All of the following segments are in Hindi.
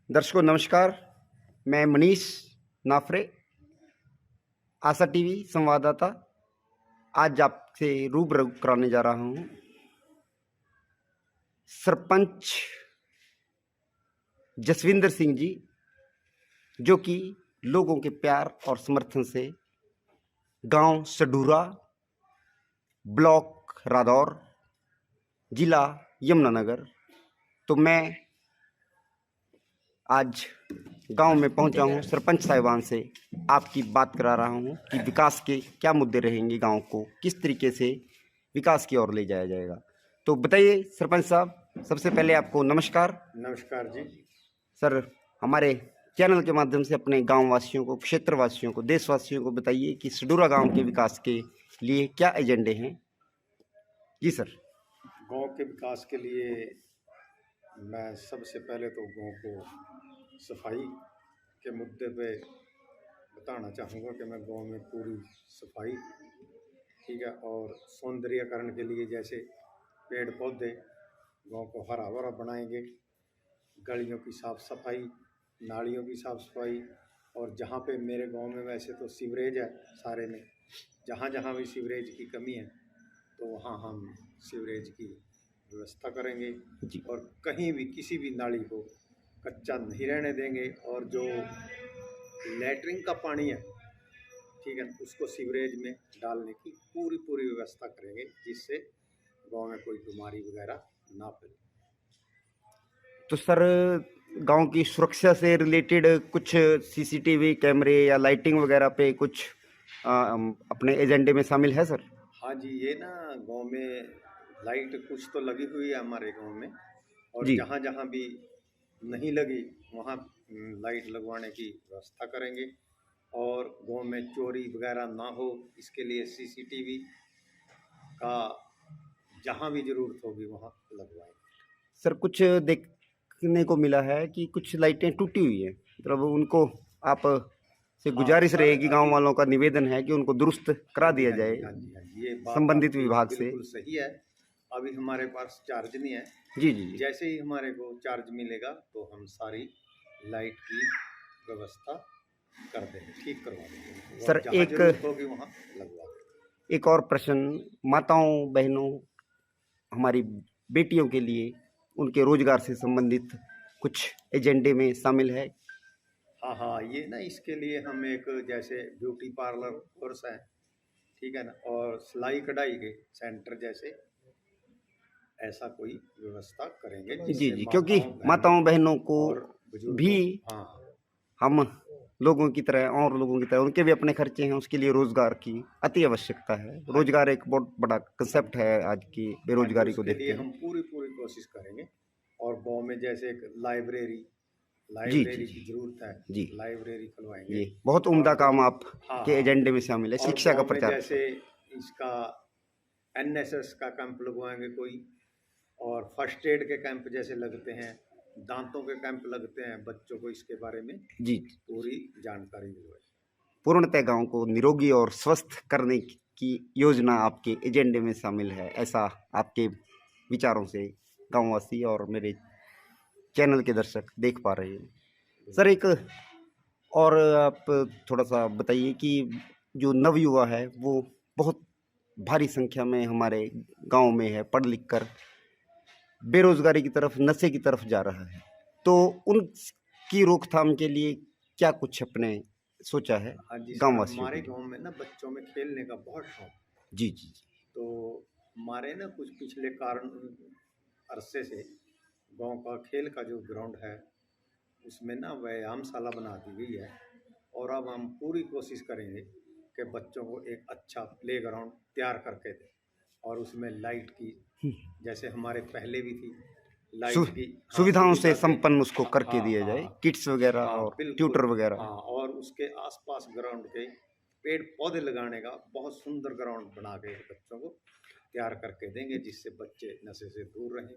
दर्शकों नमस्कार। मैं मनीष नाफरे, आशा टीवी संवाददाता। आज आपसे रूबरू कराने जा रहा हूँ सरपंच जसविंदर सिंह जी, जो कि लोगों के प्यार और समर्थन से गांव सडूरा, ब्लॉक रादौर, जिला यमुनानगर। तो मैं आज गांव में पहुंचा हूं, सरपंच साहिबान से आपकी बात करा रहा हूं कि विकास के क्या मुद्दे रहेंगे, गांव को किस तरीके से विकास की ओर ले जाया जाएगा। तो बताइए सरपंच साहब, सबसे पहले आपको नमस्कार। नमस्कार जी। सर, हमारे चैनल के माध्यम से अपने गांव वासियों को, क्षेत्रवासियों को, देशवासियों को बताइए कि सडूरा गांव के विकास के लिए क्या एजेंडे हैं। जी सर। गांव के विकास के लिए मैं सबसे पहले तो गांव को सफाई के मुद्दे पे बताना चाहूँगा कि मैं गांव में पूरी सफाई, ठीक है, और सौंदर्यकरण के लिए जैसे पेड़ पौधे, गांव को हरा भरा बनाएंगे, गलियों की साफ़ सफाई, नालियों की साफ़ सफाई, और जहाँ पे मेरे गांव में वैसे तो सीवरेज है सारे में, जहाँ जहाँ भी सीवरेज की कमी है तो वहाँ हम सीवरेज की व्यवस्था करेंगे जी। और कहीं भी किसी भी नाली को कच्चा नहीं रहने देंगे, और जो लैट्रिन का पानी है, ठीक है, उसको सीवरेज में डालने की पूरी व्यवस्था करेंगे, जिससे गांव में कोई बीमारी वगैरह ना फैले। तो सर, गांव की सुरक्षा से रिलेटेड कुछ सीसीटीवी कैमरे या लाइटिंग वगैरह पे कुछ अपने एजेंडे में शामिल है सर? हाँ जी, ये ना गांव में लाइट कुछ तो लगी हुई है हमारे गांव में, और जी। जहाँ जहाँ भी नहीं लगी वहाँ लाइट लगवाने की व्यवस्था करेंगे, और गांव में चोरी वगैरह ना हो इसके लिए सीसीटीवी का जहाँ भी ज़रूरत होगी वहाँ लगवाएंगे। सर, कुछ देखने को मिला है कि कुछ लाइटें टूटी हुई हैं, मतलब उनको आप से हाँ गुजारिश सर, रहेगी, गांव अभी वालों का निवेदन है कि उनको दुरुस्त करा हाँ जी दिया हाँ जाए जी हाँ जी हाँ जी, ये बात संबंधित आपकी विभाग से। बिल्कुल सही है। अभी हमारे पास चार्ज नहीं है, जी जी जी। जैसे ही हमारे को चार्ज मिलेगा तो हम सारी लाइट की व्यवस्था कर देंगे, ठीक करवा देंगे, सर, और जहाँ एक जरूरत होगी वहाँ लगवा देंगे। एक और प्रश्न, माताओं बहनों, हमारी बेटियों के लिए उनके रोजगार से संबंधित कुछ एजेंडे में शामिल है? हाँ हाँ, ये ना इसके लिए हम एक जैसे ब्यूटी पार्लर कोर्स है, ठीक है ना, और सिलाई कढ़ाई के सेंटर जैसे ऐसा कोई व्यवस्था करेंगे जी जिससे जी, क्योंकि माताओं माताओं बहनों को और भी बुजुर्गों, हाँ हम लोगों की तरह, और लोगों की तरह उनके भी अपने खर्चे हैं, उसके लिए रोजगार की अति आवश्यकता है। हाँ जी रोजगार एक बहुत बड़ा कंसेप्ट है आज की हाँ जी, बेरोजगारी को उसके देखते लिए हैं। हम पूरी कोशिश करेंगे। और गांव में जैसे एक लाइब्रेरी जी जी लाइब्रेरी जी की ज़रूरत है, जी। लाइब्रेरी खुलवाएंगे। ये बहुत और उम्दा काम गांव, आप हाँ के हाँ, एजेंडे में शामिल है, और शिक्षा का गांव में प्रचार जैसे प्रसार। इसका एनएसएस का कैंप लगवाएंगे कोई, और फर्स्ट एड के कैंप जैसे लगते हैं, दांतों के कैंप लगते हैं, बच्चों को इसके बारे में जी। पूरी जानकारी दिलवाएं। पूर्णतः गांव को निरोगी और स्वस्थ करने की योजना आपके एजेंडे में शामिल है, ऐसा आपके विचारों से गांववासी और मेरे चैनल के दर्शक देख पा रहे हैं। सर, एक और आप थोड़ा सा बताइए कि जो नवयुवा है वो बहुत भारी संख्या में हमारे गांव में है, पढ़ लिख कर बेरोजगारी की तरफ, नशे की तरफ जा रहा है। तो उनकी रोकथाम के लिए क्या कुछ अपने सोचा है हाँ जी सर, गांव वासियों के हमारे लिए? गांव में ना बच्चों में खेलने का बहुत शौक, जी जी जी। तो हमारे ना कुछ पिछले कारण अरसे से गांव का खेल का जो ग्राउंड है उसमें ना व्यायामशाला बना दी गई है, और अब हम पूरी कोशिश करेंगे कि बच्चों को एक अच्छा प्ले ग्राउंड तैयार करके दें, और उसमें लाइट की, जैसे हमारे पहले भी थी सु, लाइट की, हाँ, सुविधाओं से सुविधा के, संपन्न उसको हाँ करके हाँ दिया हाँ जाए, किट्स वगैरह हाँ और बिल्कुल, ट्यूटर वगैरह। हाँ, और उसके आसपास ग्राउंड के पेड़ पौधे लगाने का बहुत सुंदर ग्राउंड बना के बच्चों को तैयार करके देंगे, जिससे बच्चे नशे से दूर रहें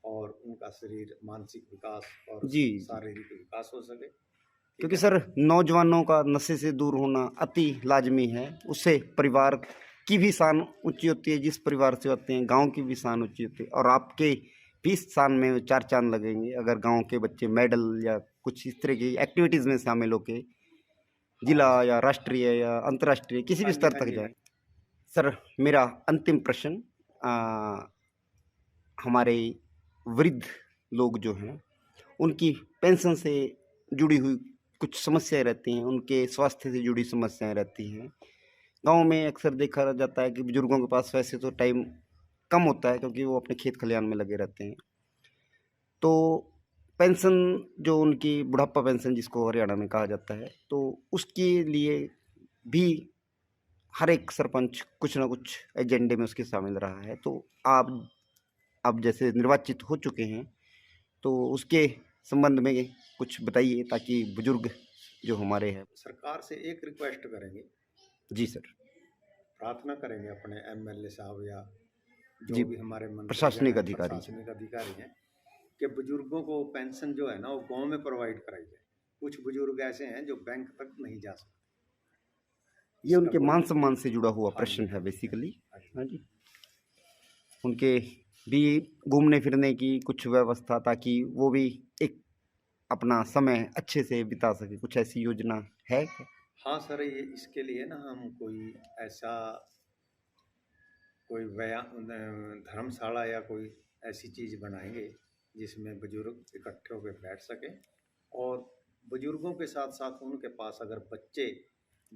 और उनका शरीर मानसिक विकास और जी। शारीरिक विकास हो सके, ठीक क्योंकि है। सर, नौजवानों का नशे से दूर होना अति लाजमी है, उससे परिवार की भी शान ऊंची होती है, जिस परिवार से होते हैं गांव की भी शान ऊंची होती है, और आपके भी शान में चार चांद लगेंगे अगर गांव के बच्चे मेडल या कुछ इस तरह की एक्टिविटीज़ में शामिल होके जिला या राष्ट्रीय या अंतर्राष्ट्रीय किसी भी हाँ जी, स्तर हाँ तक जी। जाए। सर, मेरा अंतिम प्रश्न, हमारे वृद्ध लोग जो हैं, उनकी पेंशन से जुड़ी हुई कुछ समस्याएँ रहती हैं, उनके स्वास्थ्य से जुड़ी समस्याएँ रहती हैं। गाँव में अक्सर देखा जाता है कि बुजुर्गों के पास वैसे तो टाइम कम होता है क्योंकि वो अपने खेत खलिहान में लगे रहते हैं। तो पेंशन जो उनकी बुढ़ापा पेंशन जिसको हरियाणा में कहा जाता है, तो उसके लिए भी हर एक सरपंच कुछ ना कुछ एजेंडे में उसके शामिल रहा है। तो आप जैसे निर्वाचित हो चुके हैं, तो उसके संबंध में कुछ बताइए ताकि बुजुर्ग जो हमारे हैं। सरकार से एक रिक्वेस्ट करेंगे, जी सर। प्रार्थना करेंगे अपने एमएलए साहब या जो जी, भी हमारे मंत्रीगण प्रशासनिक हैं, अधिकारी जी। प्रशासनिक अधिकारी हैं, कि बुजुर्गों को पेंशन जो है ना वो गांव में प्रोवाइड कराई जाए। कुछ बुजुर्ग ऐसे हैं जो बैंक तक नहीं जा सकते। ये इसका उनके कोई मान-सम्मान से जुड़ा हुआ हाँ जी, प्रश्न है हाँ जी, हाँ बेसिकली। जी, हाँ जी। हाँ जी। उनके भी घूमने-फिरने की कुछ व्यवस्था ताकि वो भी एक अपना समय अच्छे से बिता सकें, कुछ ऐसी योजना है क्या? हाँ सर, ये इसके लिए ना हम कोई ऐसा कोई धर्मशाला या कोई ऐसी चीज़ बनाएंगे जिसमें बुजुर्ग इकट्ठे होकर बैठ सकें और बुजुर्गों के साथ साथ उनके पास अगर बच्चे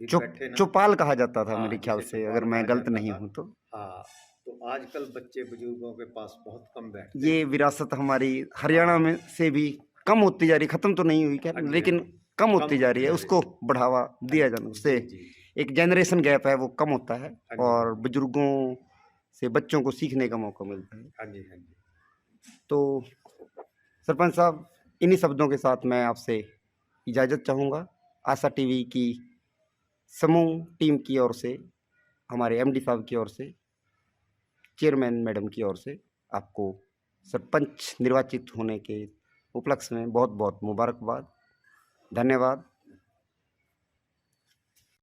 भी बैठे ना। चौपाल कहा जाता था हाँ, मेरे ख्याल जिसे से, अगर चौपाल मैं कहा गलत जाता नहीं था। हूँ तो। हाँ, तो आजकल बच्चे बुजुर्गों के पास बहुत कम बैठते ये हैं। विरासत हमारी हरियाणा हाँ, में से भी कम होती जा रही, खत्म तो नहीं हुई खैर, हाँ जी, हाँ लेकिन जी। कम कम होती जा होती रही है, जा रही उसको है। बढ़ावा हाँ दिया जी, जाना, उससे जी, जी, जी। एक जनरेशन गैप है वो कम होता है हाँ जी, हाँ और जी। बुजुर्गों से बच्चों को सीखने का मौका मिलता है। हाँ जी, हाँ जी। तो सरपंच साहब, इन्हीं शब्दों के साथ मैं आपसे इजाज़त चाहूँगा। आशा टीवी की समूह टीम की ओर से, हमारे एमडी साहब की ओर से, चेयरमैन मैडम की ओर से आपको सरपंच निर्वाचित होने के उपलक्ष्य में बहुत-बहुत मुबारकबाद। धन्यवाद।